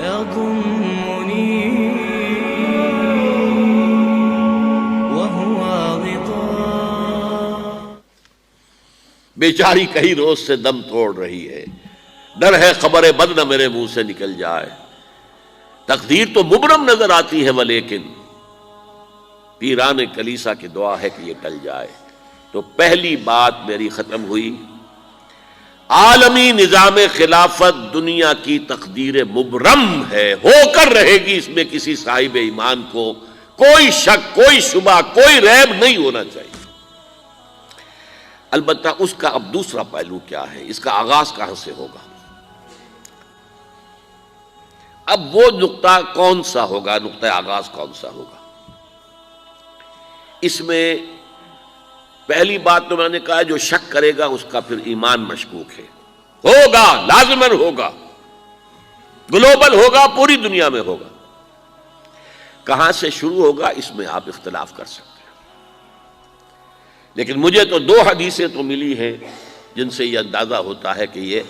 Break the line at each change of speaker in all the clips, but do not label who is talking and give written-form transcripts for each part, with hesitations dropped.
يضمني وهو غطاء.
بیچاری کئی روز سے دم توڑ رہی ہے، ڈر ہے خبر بد نہ میرے منہ سے نکل جائے. تقدیر تو مبرم نظر آتی ہے ولیکن پیران کلیسا کی دعا ہے کہ یہ ٹل جائے. تو پہلی بات میری ختم ہوئی، عالمی نظام خلافت دنیا کی تقدیر مبرم ہے، ہو کر رہے گی، اس میں کسی صاحب ایمان کو کوئی شک، کوئی شبہ، کوئی ریب نہیں ہونا چاہیے. البتہ اس کا اب دوسرا پہلو کیا ہے، اس کا آغاز کہاں سے ہوگا؟ اب وہ نقطہ کون سا ہوگا، نقطہ آغاز کون سا ہوگا؟ اس میں پہلی بات تو میں نے کہا جو شک کرے گا اس کا پھر ایمان مشکوک ہے. ہوگا، لازماً ہوگا، گلوبل ہوگا، پوری دنیا میں ہوگا. کہاں سے شروع ہوگا اس میں آپ اختلاف کر سکتے ہیں، لیکن مجھے تو دو حدیثیں تو ملی ہیں جن سے یہ اندازہ ہوتا ہے کہ یہ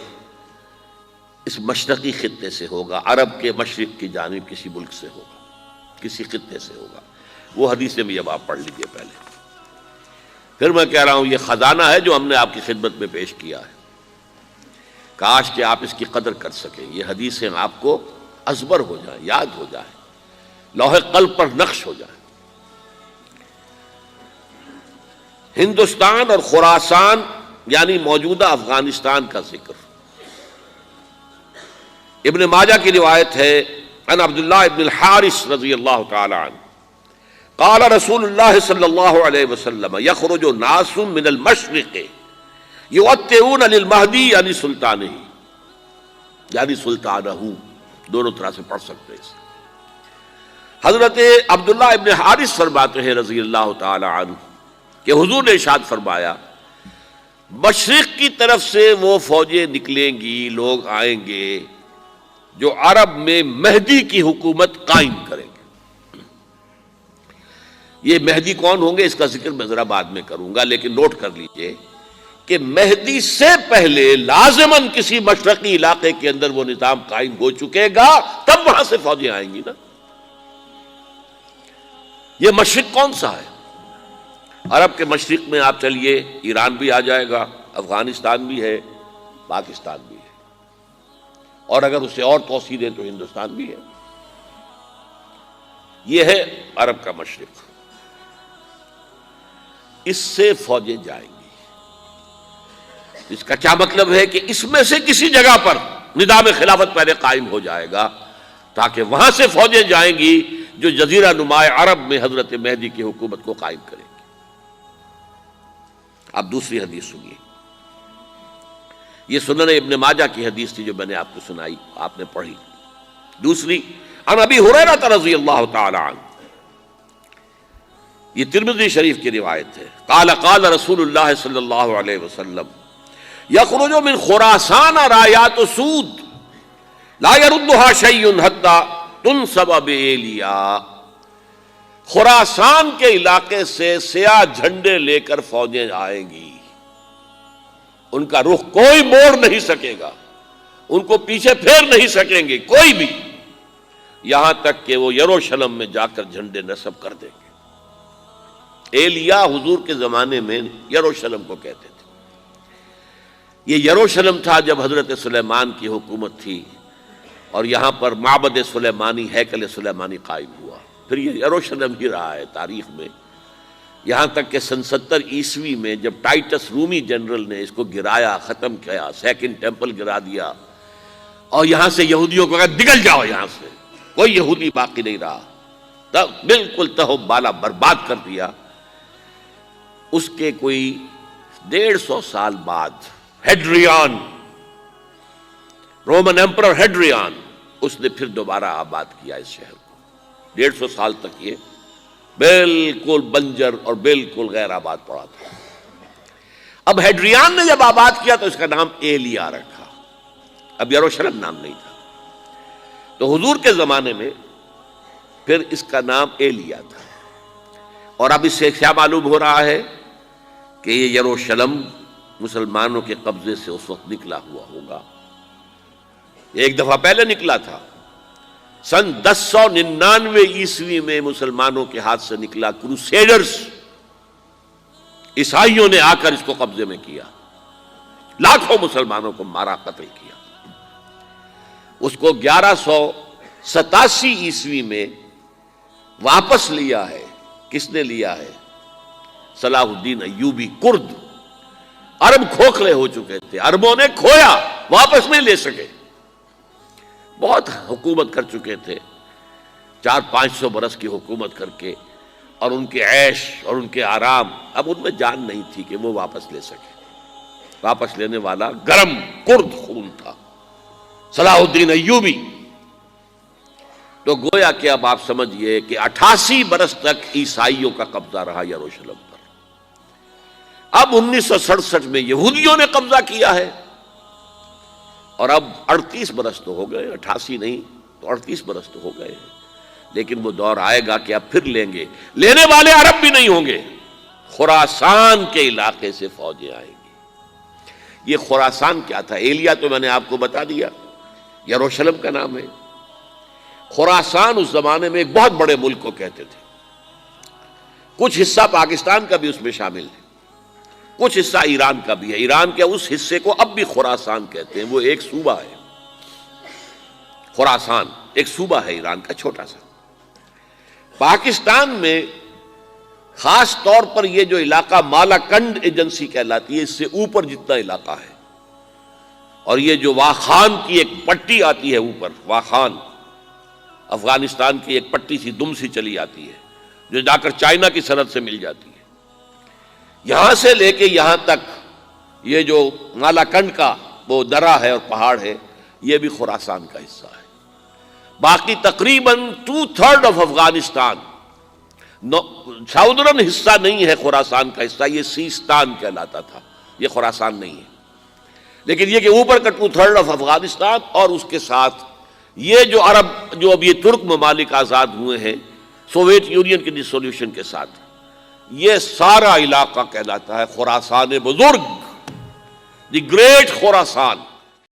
اس مشرقی خطے سے ہوگا، عرب کے مشرق کی جانب کسی ملک سے ہوگا، کسی خطے سے ہوگا. وہ حدیثیں بھی اب آپ پڑھ لیجئے پہلے. پھر میں کہہ رہا ہوں یہ خزانہ ہے جو ہم نے آپ کی خدمت میں پیش کیا ہے، کاش کہ آپ اس کی قدر کر سکیں. یہ حدیثیں آپ کو ازبر ہو جائیں، یاد ہو جائیں، لوح قلب پر نقش ہو جائیں. ہندوستان اور خراسان یعنی موجودہ افغانستان کا ذکر. ابن ماجہ کی روایت ہے عن عبداللہ ابن الحارث رضی اللہ تعالی عنہ قال رسول اللہ صلی اللہ علیہ وسلم یخرج ناس من المشرق یؤتئون للمہدی یعنی سلطانہ، یعنی سلطانہ، دونوں طرح سے پڑھ سکتے ہیں. حضرت عبداللہ ابن حارث فرماتے ہیں رضی اللہ تعالی عنہ کہ حضور نے ارشاد فرمایا مشرق کی طرف سے وہ فوجیں نکلیں گی، لوگ آئیں گے جو عرب میں مہدی کی حکومت قائم کریں گے. یہ مہدی کون ہوں گے اس کا ذکر میں ذرا بعد میں کروں گا، لیکن نوٹ کر لیجئے کہ مہدی سے پہلے لازماً کسی مشرقی علاقے کے اندر وہ نظام قائم ہو چکے گا، تب وہاں سے فوجیں آئیں گی نا. یہ مشرق کون سا ہے؟ عرب کے مشرق میں آپ چلیے ایران بھی آ جائے گا، افغانستان بھی ہے، پاکستان بھی ہے، اور اگر اسے اور توسیع دیں تو ہندوستان بھی ہے. یہ ہے عرب کا مشرق. اس سے فوجیں جائیں گی. اس کا کیا مطلب ہے کہ اس میں سے کسی جگہ پر نظام خلافت پہلے قائم ہو جائے گا تاکہ وہاں سے فوجیں جائیں گی جو جزیرہ نما عرب میں حضرت مہدی کی حکومت کو قائم کریں گی. اب دوسری حدیث سنیے. یہ سنن ابن ماجہ کی حدیث تھی جو میں نے آپ کو سنائی، آپ نے پڑھی. دوسری عن ابی ہریرہ رضی اللہ تعالی عنہ، یہ ترمذی شریف کی روایت ہے. قال قال رسول اللہ صلی اللہ علیہ وسلم یخرج من خراسان رایات سود لا يردها شیء حتی تنصب بایلیا. خراسان کے علاقے سے سیاہ جھنڈے لے کر فوجیں آئیں گی، ان کا رخ کوئی موڑ نہیں سکے گا، ان کو پیچھے پھیر نہیں سکیں گے کوئی بھی، یہاں تک کہ وہ یروشلم میں جا کر جھنڈے نصب کر دیں گے. ایلیا حضور کے زمانے میں یروشلم کو کہتے تھے. یہ یروشلم تھا جب حضرت سلیمان کی حکومت تھی اور یہاں پر معبد سلیمانی، ہیکل سلیمانی قائم ہوا. پھر یہ یروشلم ہی رہا ہے تاریخ میں، یہاں تک کہ سن 70 عیسوی میں جب ٹائٹس رومی جنرل نے اس کو گرایا، ختم کیا، سیکنڈ ٹیمپل گرا دیا اور یہاں سے یہودیوں کو کہا نکل جاؤ، یہاں سے کوئی یہودی باقی نہیں رہا، تب بالکل تہو بالا برباد کر دیا. اس کے کوئی 150 سال بعد ہیڈریان، رومن ایمپرر ہیڈریان، اس نے پھر دوبارہ آباد کیا اس شہر کو. 150 سال تک یہ بالکل بنجر اور بالکل غیر آباد پڑا تھا. اب ہیڈریان نے جب آباد کیا تو اس کا نام ایلیا رکھا، اب یروشلم نام نہیں تھا. تو حضور کے زمانے میں پھر اس کا نام ایلیا تھا. اور اب اس سے کیا معلوم ہو رہا ہے کہ یہ یروشلم مسلمانوں کے قبضے سے اس وقت نکلا ہوا ہوگا. ایک دفعہ پہلے نکلا تھا سن 1099 عیسوی میں مسلمانوں کے ہاتھ سے نکلا، کروسیڈرز عیسائیوں نے آ کر اس کو قبضے میں کیا، لاکھوں مسلمانوں کو مارا، قتل کیا۔ اس کو 1187 عیسوی میں واپس لیا ہے۔ کس نے لیا ہے؟ صلاح الدین ایوبی، کرد۔ عرب کھوکھلے ہو چکے تھے، عربوں نے کھویا، واپس نہیں لے سکے۔ بہت حکومت کر چکے تھے، 400-500 برس کی حکومت کر کے، اور ان کے عیش اور ان کے آرام، اب ان میں جان نہیں تھی کہ وہ واپس لے سکے۔ واپس لینے والا گرم کرد خون تھا، صلاح الدین ایوبی۔ تو گویا کہ اب آپ سمجھئے کہ 88 برس تک عیسائیوں کا قبضہ رہا یروشلم پر۔ اب 1967 میں یہودیوں نے قبضہ کیا ہے، اور اب 38 برس تو ہو گئے، 88 نہیں تو 38 برس تو ہو گئے ہیں۔ لیکن وہ دور آئے گا کہ اب پھر لیں گے، لینے والے عرب بھی نہیں ہوں گے، خراسان کے علاقے سے فوجیں آئیں گی۔ یہ خراسان کیا تھا؟ ایلیا تو میں نے آپ کو بتا دیا، یروشلم کا نام ہے۔ خراسان اس زمانے میں ایک بہت بڑے ملک کو کہتے تھے، کچھ حصہ پاکستان کا بھی اس میں شامل ہے، کچھ حصہ ایران کا بھی ہے۔ ایران کے اس حصے کو اب بھی خراسان کہتے ہیں، وہ ایک صوبہ ہے۔ خراسان ایک صوبہ ہے ایران کا، چھوٹا سا۔ پاکستان میں خاص طور پر یہ جو علاقہ مالاکنڈ ایجنسی کہلاتی ہے، اس سے اوپر جتنا علاقہ ہے، اور یہ جو واخان کی ایک پٹی آتی ہے اوپر، واخان افغانستان کی ایک پٹی سی دم سی چلی آتی ہے، جو جا کر چائنا کی سرحد سے مل جاتی ہے، یہاں سے لے کے یہاں تک یہ جو مالاکنڈ کا وہ درہ ہے اور پہاڑ ہے، یہ بھی خراسان کا حصہ ہے۔ باقی تقریباً 2/3 آف افغانستان، ساؤدرن حصہ نہیں ہے خراسان کا حصہ، یہ سیستان کہلاتا تھا، یہ خراسان نہیں ہے۔ لیکن یہ کہ اوپر کا 2/3 آف افغانستان، اور اس کے ساتھ یہ جو عرب، جو اب یہ ترک ممالک آزاد ہوئے ہیں سوویت یونین کی ڈسولوشن کے ساتھ، یہ سارا علاقہ کہلاتا ہے خراسان بزرگ، دی گریٹ خراسان۔